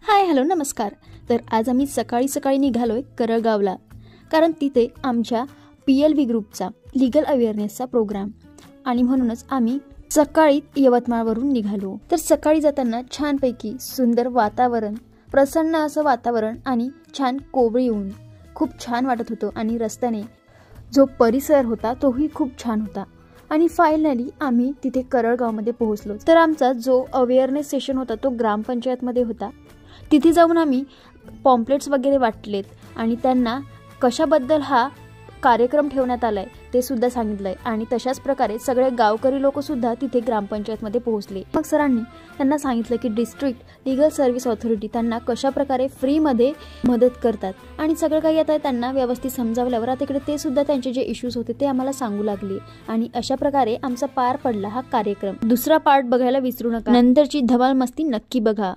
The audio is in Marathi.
हाय हॅलो नमस्कार। तर आज आम्ही सकाळी सकाळी निघालोय करळगावला, कारण तिथे आमच्या PLV ग्रुपचा लीगल अवेअरनेसचा प्रोग्राम आणि म्हणूनच आम्ही सकाळी यवतमाळवरून निघालो। तर सकाळी जाताना छानपैकी सुंदर वातावरण, प्रसन्न असं वातावरण आणि छान कोवळी ऊन खूप छान वाटत होतं आणि रस्त्याने जो परिसर होता तोही खूप छान होता आणि फायनली आम्ही तिथे करळगावमध्ये पोहोचलो। तर आमचा जो अवेअरनेस सेशन होता तो ग्रामपंचायतमध्ये होता। तिथे जाऊन आम्ही पॉम्पलेट्स वगैरे वाटलेत आणि त्यांना कशाबद्दल हा कार्यक्रम ठेवण्यात आलाय ते सुद्धा सांगितलंय आणि तशाच प्रकारे सगळे गावकरी लोक सुद्धा तिथे ग्रामपंचायतमध्ये पोहोचले। मग सरांनी त्यांना सांगितलं की डिस्ट्रिक्ट लीगल सर्व्हिस ऑथॉरिटी त्यांना कशा प्रकारे फ्री मध्ये मदत करतात आणि सगळं काही आता त्यांना व्यवस्थित समजावल्यावर आता इकडे ते सुद्धा त्यांचे जे इश्यूज होते ते आम्हाला सांगू लागले आणि अशा प्रकारे आमचा पार पडला हा कार्यक्रम। दुसरा पार्ट बघायला विसरू नका, नंतरची धमाल मस्ती नक्की बघा।